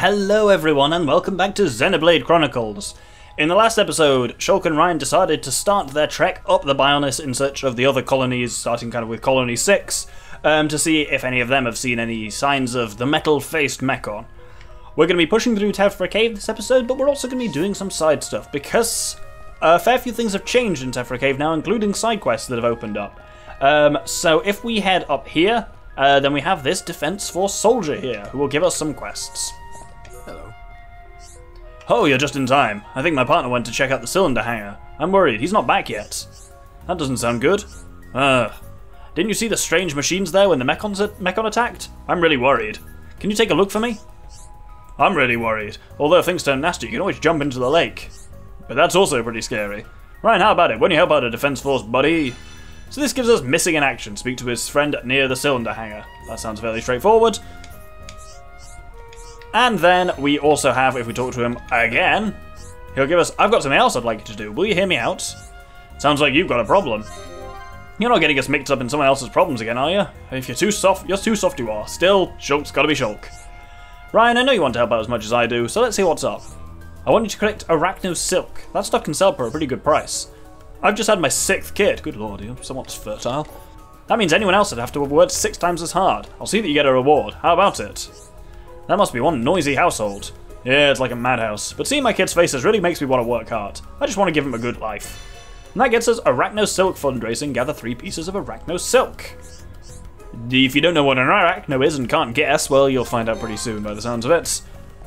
Hello everyone and welcome back to Xenoblade Chronicles. In the last episode, Shulk and Reyn decided to start their trek up the Bionis in search of the other colonies, starting kind of with Colony 6, to see if any of them have seen any signs of the metal-faced Mechon. We're going to be pushing through Tephra Cave this episode, but we're also going to be doing some side stuff, because a fair few things have changed in Tephra Cave now, including side quests that have opened up. So if we head up here, then we have this Defense Force soldier here, who will give us some quests. Hello. Oh, you're just in time. I think my partner went to check out the cylinder hangar. I'm worried, he's not back yet. That doesn't sound good. Didn't you see the strange machines there when the Mechon attacked? I'm really worried. Can you take a look for me? I'm really worried. Although if things turn nasty, you can always jump into the lake. But that's also pretty scary. Ryan, how about it? Won't you help out a Defense Force buddy? So this gives us missing in action. Speak to his friend near the cylinder hangar. That sounds fairly straightforward. And then we also have, if we talk to him again, he'll give us, I've got something else I'd like you to do. Will you hear me out? Sounds like you've got a problem. You're not getting us mixed up in someone else's problems again, are you? If you're too soft you are. Still, Shulk's gotta be Shulk. Ryan, I know you want to help out as much as I do, so let's see what's up. I want you to collect Arachno Silk. That stuff can sell for a pretty good price. I've just had my 6th kid. Good lord, you're somewhat fertile. That means anyone else would have to have worked 6 times as hard. I'll see that you get a reward. How about it? That must be one noisy household. Yeah, it's like a madhouse. But seeing my kids' faces really makes me want to work hard. I just want to give them a good life. And that gets us Arachno Silk fundraising. Gather 3 pieces of Arachno Silk. If you don't know what an Arachno is and can't guess, well, you'll find out pretty soon by the sounds of it.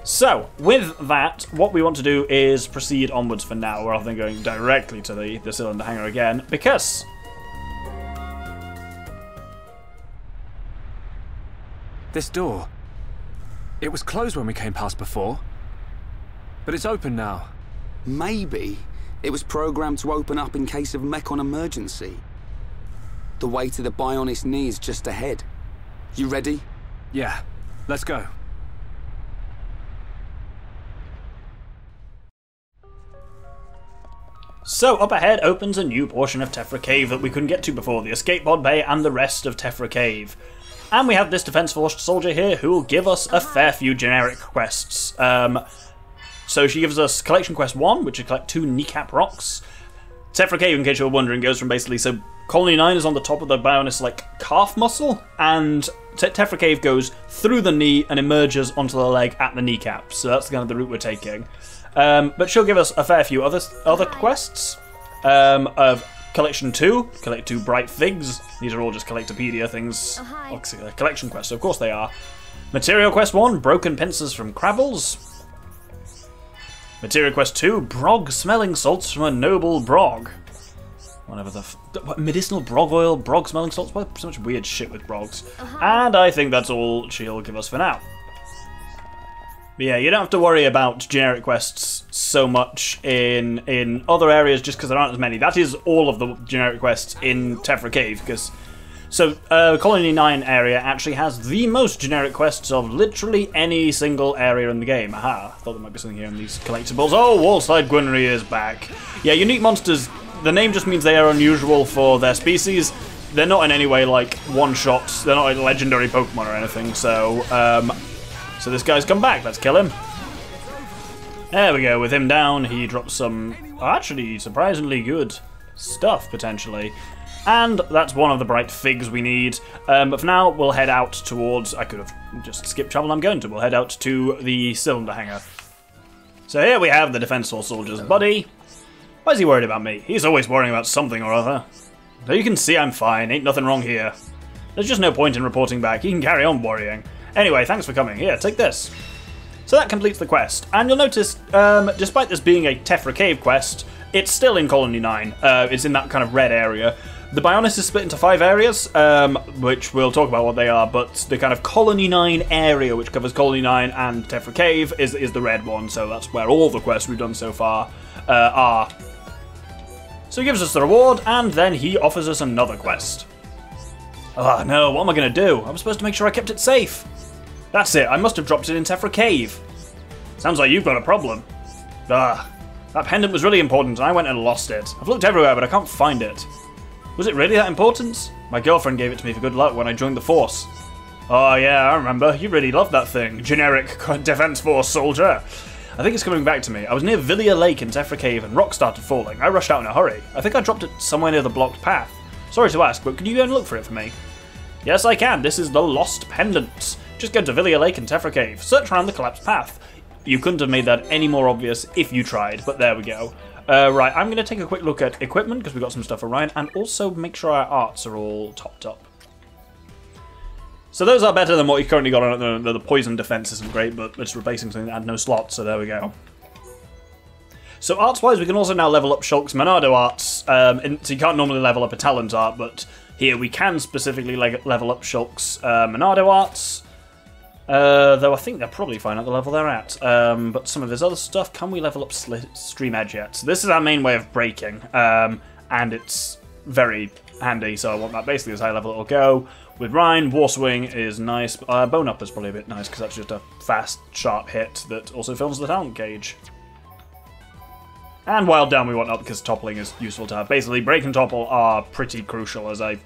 So, with that, what we want to do is proceed onwards for now, rather than going directly to the cylinder hangar again, because This door. It was closed when we came past before. But it's open now. Maybe it was programmed to open up in case of Mechon emergency. The way to the Bionis knee is just ahead. You ready? Yeah, let's go. So, up ahead opens a new portion of Tephra Cave that we couldn't get to before, the Escape Pod Bay and the rest of Tephra Cave. And we have this Defense Force soldier here who will give us a fair few generic quests. So she gives us Collection Quest 1, which is collect 2 kneecap rocks. Tephra Cave, in case you were wondering, goes from basically, so Colony 9 is on the top of the Bionis, like, calf muscle, and Tephra Cave goes through the knee and emerges onto the leg at the kneecap. So that's kind of the route we're taking. But she'll give us a fair few other quests of Collection 2, collect 2 bright figs. These are all just Collectopedia things. Collection quests, of course they are. Material Quest 1, broken pincers from Crabbles. Material Quest 2, brog smelling salts from a noble brog. Whatever the medicinal brog oil, brog smelling salts. What so much weird shit with brogs. And I think that's all she'll give us for now. But yeah, you don't have to worry about generic quests so much in other areas just because there aren't as many. That is all of the generic quests in Tephra Cave, because Colony 9 area actually has the most generic quests of literally any single area in the game. Aha, I thought there might be something here in these collectibles. Oh, Wallside Gwynry is back. Yeah, unique monsters, the name just means they are unusual for their species. They're not in any way like one-shots, they're not like legendary Pokemon or anything, so this guy's come back, let's kill him. There we go, with him down, he drops some, actually, surprisingly good stuff, potentially. And that's one of the bright figs we need. But for now, we'll head out towards, I could have just skipped travel, I'm going to. We'll head out to the cylinder hangar. So here we have the Defense Force soldier's buddy. Why is he worried about me? He's always worrying about something or other. So you can see I'm fine, ain't nothing wrong here. There's just no point in reporting back, he can carry on worrying. Anyway, thanks for coming. Here, take this. So that completes the quest. And you'll notice, despite this being a Tephra Cave quest, it's still in Colony 9. It's in that kind of red area. The Bionis is split into 5 areas, which we'll talk about what they are, but the kind of Colony 9 area, which covers Colony 9 and Tephra Cave, is the red one, so that's where all the quests we've done so far are. So he gives us the reward, and then he offers us another quest. Oh no, what am I going to do? I was supposed to make sure I kept it safe. That's it, I must have dropped it in Tephra Cave. Sounds like you've got a problem. That pendant was really important and I went and lost it. I've looked everywhere but I can't find it. Was it really that important? My girlfriend gave it to me for good luck when I joined the force. Oh yeah, I remember. You really loved that thing. Generic Defense Force soldier. I think it's coming back to me. I was near Villia Lake in Tephra Cave and rocks started falling. I rushed out in a hurry. I think I dropped it somewhere near the blocked path. Sorry to ask, but could you go and look for it for me? Yes, I can. This is the Lost Pendant. Just go to Villia Lake and Tephra Cave. Search around the collapsed path. You couldn't have made that any more obvious if you tried, but there we go. Right, I'm going to take a quick look at equipment because we've got some stuff for Ryan, and also make sure our arts are all topped up. So those are better than what you've currently got on the poison defense isn't great, but it's replacing something that had no slots, so there we go. So arts-wise, we can also now level up Shulk's Monado arts. So you can't normally level up a talent art, but here we can specifically level up Shulk's Monado arts. Though I think they're probably fine at the level they're at. But some of his other stuff, can we level up Stream Edge yet? So this is our main way of breaking, and it's very handy, so I want that basically as high level it'll go. With Ryan, War Swing is nice. Bone Up is probably a bit nice because that's just a fast, sharp hit that also fills the talent gauge. And Wild Down we want up because toppling is useful to have. Basically, break and topple are pretty crucial, as I've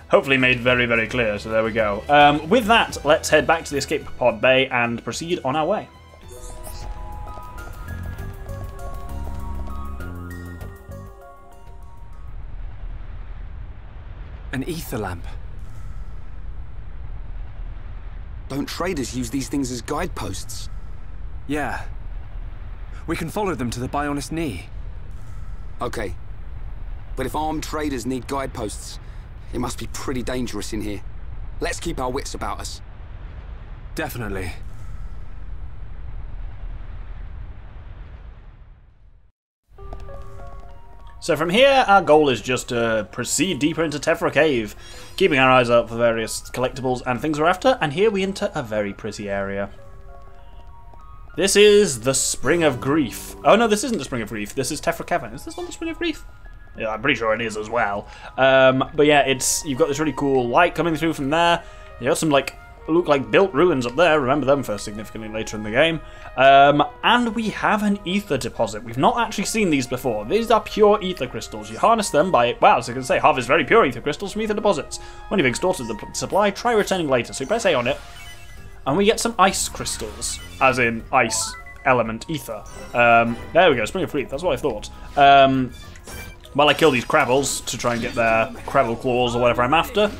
hopefully made very, very clear, so there we go. With that, let's head back to the escape pod bay and proceed on our way. An ether lamp. Don't traders use these things as guideposts? Yeah. We can follow them to the Bionis knee. Okay. But if armed traders need guideposts, it must be pretty dangerous in here. Let's keep our wits about us. Definitely. So from here, our goal is just to proceed deeper into Tephra Cave, keeping our eyes out for various collectibles and things we're after, and here we enter a very pretty area. This is the Spring of Grief. Oh no, this isn't the Spring of Grief, this is Tephra Cavern. Is this not the Spring of Grief? Yeah, I'm pretty sure it is as well. But yeah, you've got this really cool light coming through from there. You got some look like built ruins up there, remember them for significantly later in the game. And we have an ether deposit. We've not actually seen these before. These are pure ether crystals. You harness them by, wow, as I can say, harvest very pure ether crystals from ether deposits. When you've extorted the supply, try returning later. So you press A on it, and we get some ice crystals, as in ice element ether. There we go, Spring of Grief, that's what I thought. While I kill these Crabbles to try and get their Crabble claws or whatever I'm after.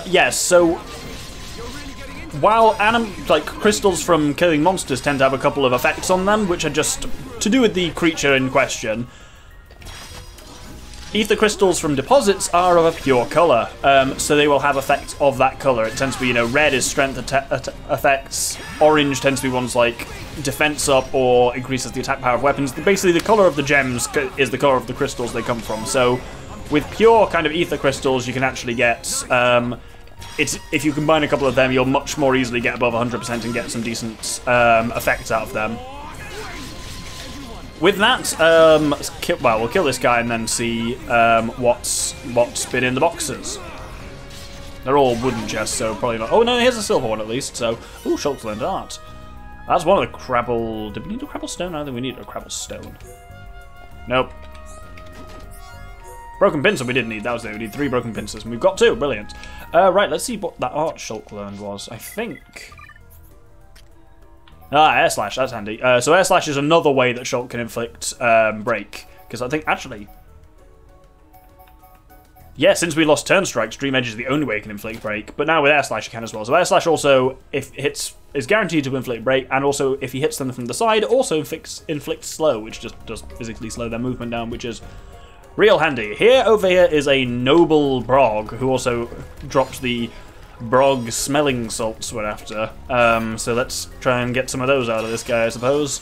Yes, so while crystals from killing monsters tend to have a couple of effects on them, which are just to do with the creature in question, ether crystals from deposits are of a pure colour, so they will have effects of that colour. It tends to be, red is strength effects, orange tends to be ones like defense up or increases the attack power of weapons. Basically, the colour of the gems is the colour of the crystals they come from. So with pure kind of ether crystals, you can actually get if you combine a couple of them, you'll much more easily get above 100% and get some decent effects out of them. With that, we'll kill this guy and then see what's been in the boxes. They're all wooden chests, so probably not. Oh no, here's a silver one at least. So, ooh, Shulk's learned art. That's one of the Crabble. Did we need a Crabble stone? I don't think we need a Crabble stone. Nope. Broken pincer we didn't need. That was it. We need 3 broken pincers, and we've got 2. Brilliant. Right, let's see what that art Shulk learned was. I think. Air Slash. That's handy. So Air Slash is another way that Shulk can inflict break, because I think actually. Yeah, since we lost Turn Strike, Stream Edge is the only way it can inflict break, but now with Air Slash it can as well. So Air Slash also, if hits, is guaranteed to inflict break, and also if he hits them from the side, also inflicts slow, which just does physically slow their movement down, which is real handy. Over here is a noble Brog, who also dropped the Brog smelling salts we're after. So let's try and get some of those out of this guy, I suppose.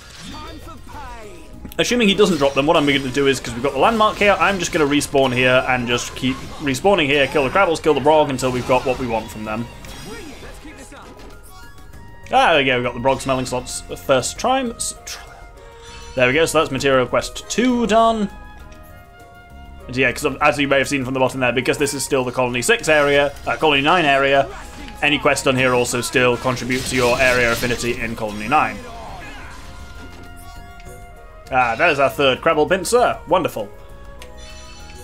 Assuming he doesn't drop them, what I'm going to do is, because we've got the landmark here, I'm just going to respawn here and just keep respawning here, kill the Crabbles, kill the Brog until we've got what we want from them. Ah, there we go, we've got the Brog smelling slots first time. There we go, so that's Material Quest 2 done. Yeah, because as you may have seen from the bottom there, because this is still the Colony 6 area, Colony 9 area, any quest done here also still contributes to your area affinity in Colony 9. Ah, that is our 3rd Crabble pincer. Wonderful.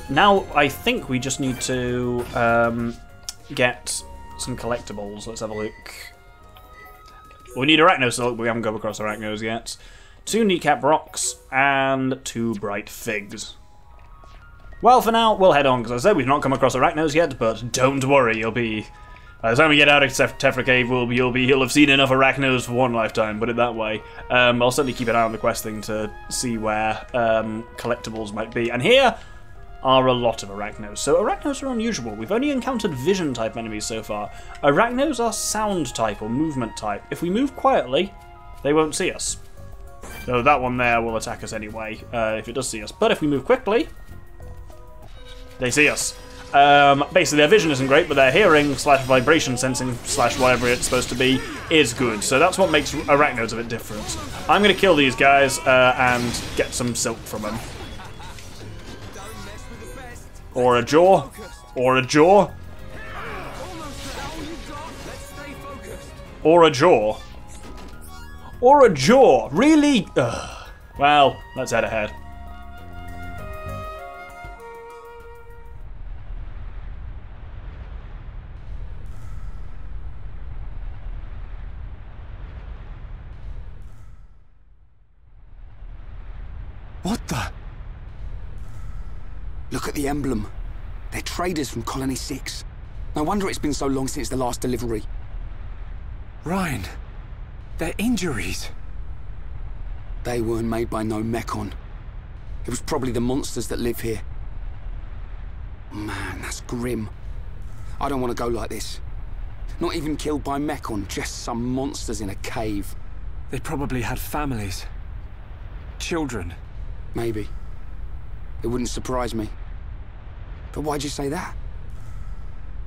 Now, I think we just need to get some collectibles. Let's have a look. We need Arachnosilk, but we haven't come across Arachnos yet. 2 kneecap rocks, and 2 bright figs. Well, for now, we'll head on, because I said we've not come across Arachnos yet, but don't worry, you'll be... By the time we get out of Tephra Cave, you'll have seen enough Arachnos for one lifetime, put it that way. I'll certainly keep an eye on the quest thing to see where collectibles might be. And here are a lot of Arachnos. So Arachnos are unusual. We've only encountered vision-type enemies so far. Arachnos are sound-type or movement-type. If we move quietly, they won't see us. So that one there will attack us anyway, if it does see us. But if we move quickly, they see us. Basically, their vision isn't great, but their hearing / vibration sensing / whatever it's supposed to be is good. So that's what makes Arachnos a bit different. I'm going to kill these guys and get some silk from them. Or a jaw. Or a jaw. Or a jaw. Or a jaw. Really? Ugh. Well, let's head ahead. What the? Look at the emblem. They're traders from Colony 6. No wonder it's been so long since the last delivery. Ryan, their injuries. They weren't made by no Mechon. It was probably the monsters that live here. Man, that's grim. I don't want to go like this. Not even killed by Mechon, just some monsters in a cave. They probably had families. Children. Maybe. It wouldn't surprise me. But why'd you say that?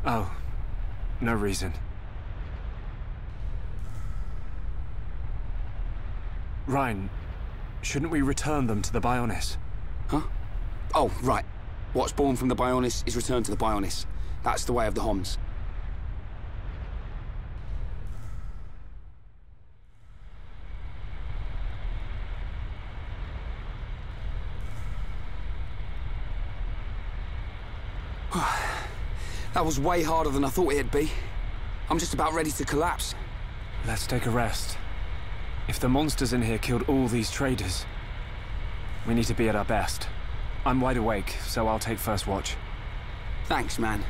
Oh, no reason. Ryan, shouldn't we return them to the Bionis? Huh? Oh, right. What's born from the Bionis is returned to the Bionis. That's the way of the Homs. That was way harder than I thought it'd be. I'm just about ready to collapse. Let's take a rest. If the monsters in here killed all these traders, we need to be at our best. I'm wide awake, so I'll take first watch. Thanks, man.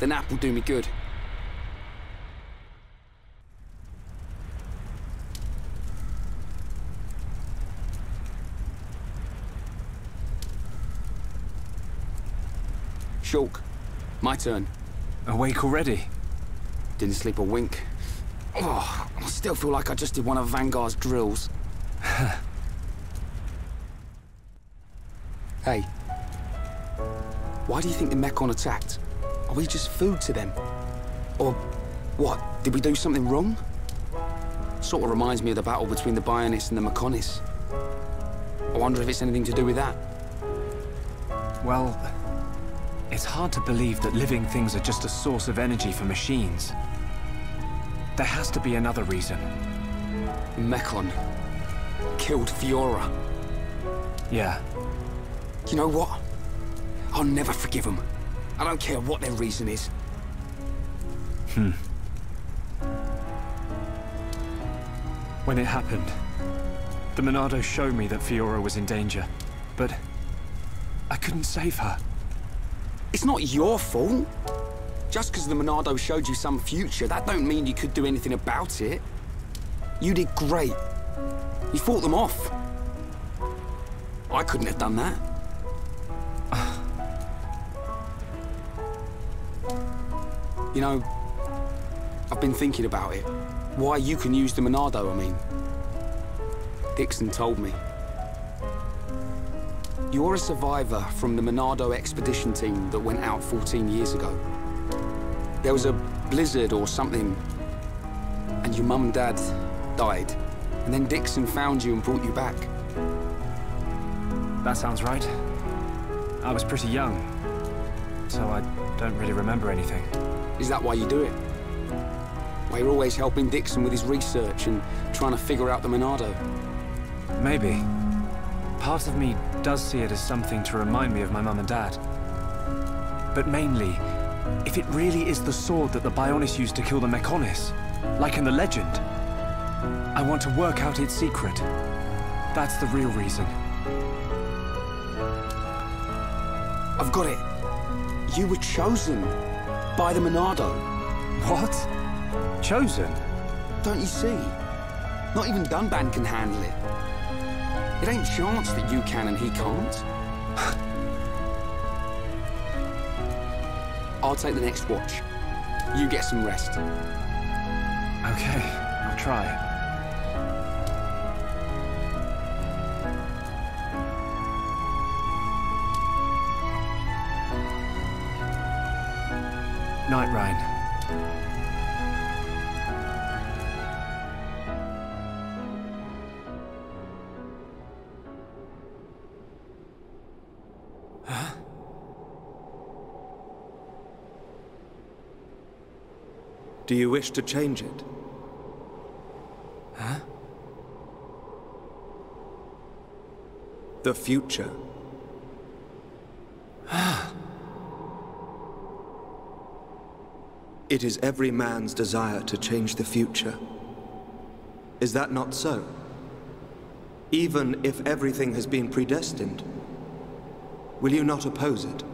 The nap will do me good. Shulk, my turn. Awake already? Didn't sleep a wink. Oh, I still feel like I just did one of Vanguard's drills. Hey. Why do you think the Mechon attacked? Are we just food to them? Or what? Did we do something wrong? Sort of reminds me of the battle between the Bionis and the Mechonis. I wonder if it's anything to do with that. Well, it's hard to believe that living things are just a source of energy for machines. There has to be another reason. Mechon killed Fiora. Yeah. You know what? I'll never forgive them. I don't care what their reason is. When it happened, the Monado showed me that Fiora was in danger, but I couldn't save her. It's not your fault. Just because the Monado showed you some future, that don't mean you could do anything about it. You did great. You fought them off. I couldn't have done that. You know, I've been thinking about it. Why you can use the Monado, I mean. Dixon told me. You're a survivor from the Monado expedition team that went out 14 years ago. There was a blizzard or something, and your mum and dad died. And then Dixon found you and brought you back. That sounds right. I was pretty young, so I don't really remember anything. Is that why you do it? Why you're always helping Dixon with his research and trying to figure out the Monado? Maybe. Part of me does see it as something to remind me of my mum and dad. But mainly, If it really is the sword that the Bionis used to kill the Mechonis, like in the legend, I want to work out its secret. That's the real reason. I've got it. You were chosen by the Monado. What? Chosen? Don't you see? Not even Dunban can handle it. It ain't chance that you can and he can't. I'll take the next watch. You get some rest. Okay, I'll try. Night, Ryan. Do you wish to change it? Huh? The future. It is every man's desire to change the future. Is that not so? Even if everything has been predestined, will you not oppose it?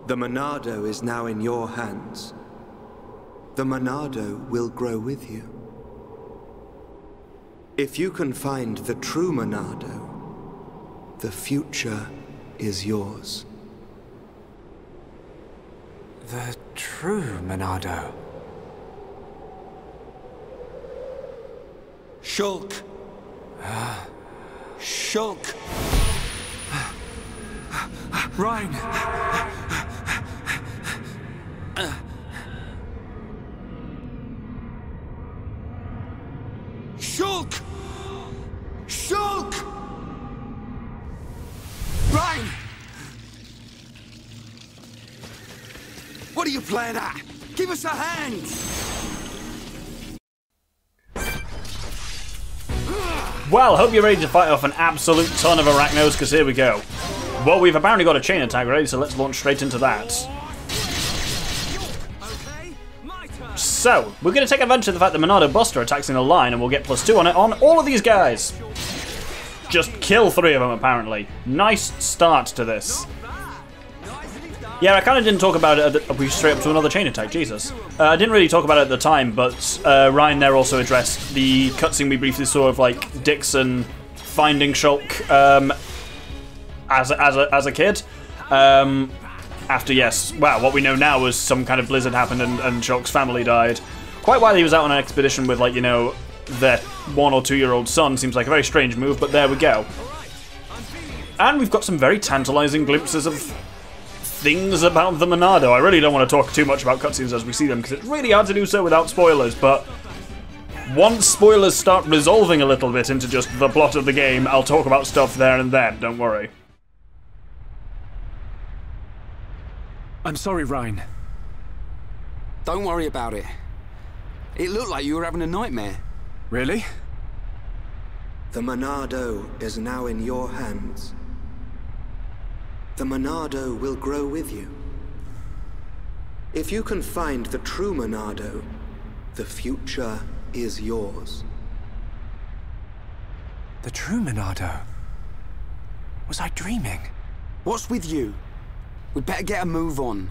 The Monado is now in your hands. The Monado will grow with you. If you can find the true Monado, the future is yours. The true Monado. Shulk! Shulk! Ryan! Shulk! Shulk! Ryan! What are you playing at? Give us a hand! Well, hope you're ready to fight off an absolute ton of Arachnos, because here we go. Well, we've apparently got a chain attack ready, so let's launch straight into that. So, we're going to take advantage of the fact that Monado Buster attacks in a line, and we'll get +2 on it on all of these guys. Just kill 3 of them, apparently. Nice start to this. Yeah, I kind of didn't talk about it. We straight up to another chain attack, Jesus. I didn't really talk about it at the time, but Ryan there also addressed the cutscene we briefly saw of, like, Dixon finding Shulk as a kid. After, yes, well, what we know now was some kind of blizzard happened and Shulk's family died. Quite while he was out on an expedition with, like, you know, their 1 or 2 year old son. Seems like a very strange move, but there we go. And we've got some very tantalizing glimpses of things about the Monado. I really don't want to talk too much about cutscenes as we see them, because it's really hard to do so without spoilers, but once spoilers start resolving a little bit into just the plot of the game, I'll talk about stuff there and then, don't worry. I'm sorry, Ryan. Don't worry about it. It looked like you were having a nightmare. Really? The Monado is now in your hands. The Monado will grow with you. If you can find the true Monado, the future is yours. The true Monado? Was I dreaming? What's with you? We'd better get a move on.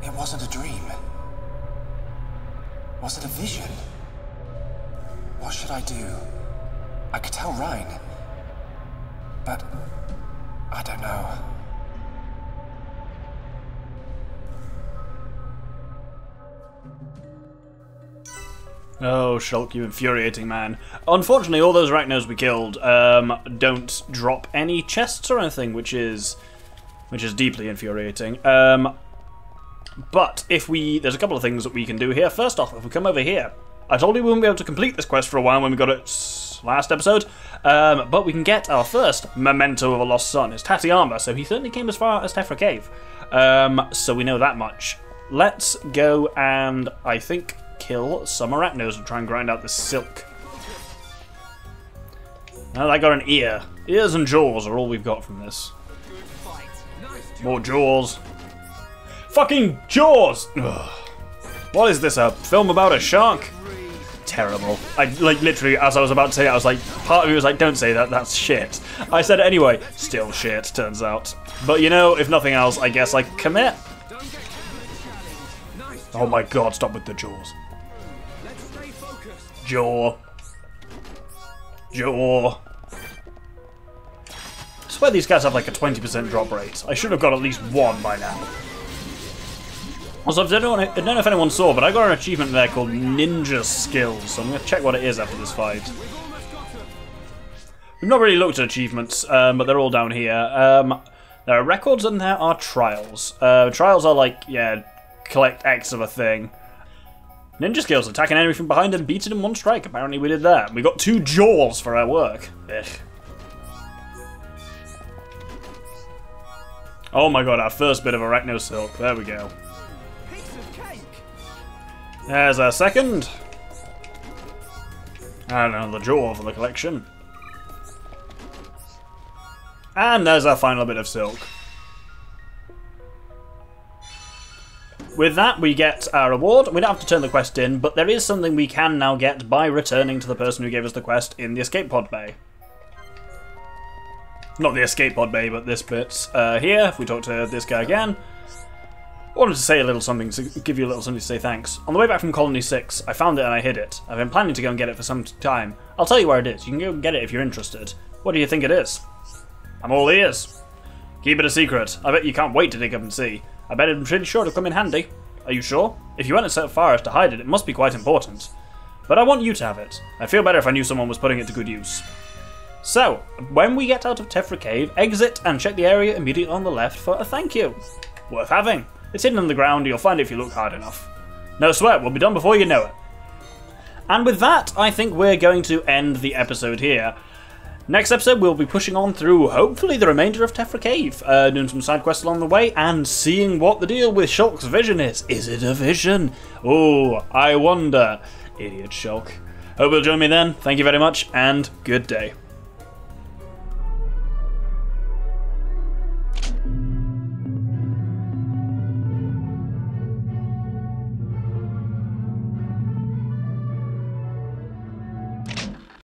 It wasn't a dream. Was it a vision? What should I do? I could tell Ryan. But I don't know. Oh, Shulk, you infuriating man. Unfortunately, all those Arachnos we killed don't drop any chests or anything, which is deeply infuriating. But if there's a couple of things that we can do here. First off, if we come over here, I told you we wouldn't be able to complete this quest for a while when we got it last episode, but we can get our first memento of a lost son. It's Tatiana, so he certainly came as far as Tephra Cave. So we know that much. Let's go and, I think, kill some arachnos and try and grind out this silk. Now I got an ear. Ears and jaws are all we've got from this. More jaws. Fucking jaws! Ugh. What is this, a film about a shark? Terrible. I, like, literally, as I was about to say it, I was like, part of me was like, don't say that, that's shit. I said it anyway. Still shit, turns out. But you know, if nothing else, I guess I commit. Oh my god, stop with the jaws. Jaw. Jaw. I swear these guys have like a 20% drop rate. I should have got at least one by now. Also, I don't know if anyone saw, but I got an achievement there called Ninja Skills, so I'm going to check what it is after this fight. We've not really looked at achievements, but they're all down here. There are records and there are trials. Trials are like, yeah, collect X of a thing. Ninja Skills, attack an enemy from behind and beat it in one strike. Apparently we did that. We got 2 jaws for our work. Ugh. Oh my god, our first bit of Arachno Silk. There we go. There's our second. And another jaw for the collection. And there's our final bit of silk. With that, we get our reward. We don't have to turn the quest in, but there is something we can now get by returning to the person who gave us the quest in the escape pod bay. Not the escape pod bay, but this bit here. If we talk to this guy again. I wanted to say a little something, to give you a little something to say thanks. On the way back from Colony 6, I found it and I hid it. I've been planning to go and get it for some time. I'll tell you where it is. You can go and get it if you're interested. What do you think it is? I'm all ears. Keep it a secret. I bet you can't wait to dig up and see. I bet it's pretty sure to come in handy. Are you sure? If you went so far as to hide it, it must be quite important. But I want you to have it. I'd feel better if I knew someone was putting it to good use. So, when we get out of Tephra Cave, exit and check the area immediately on the left for a thank you. Worth having. It's hidden on the ground, you'll find it if you look hard enough. No sweat, we'll be done before you know it. And with that, I think we're going to end the episode here. Next episode, we'll be pushing on through, hopefully, the remainder of Tephra Cave, doing some side quests along the way, and seeing what the deal with Shulk's vision is. Is it a vision? Oh, I wonder. Idiot Shulk. Hope you'll join me then. Thank you very much, and good day.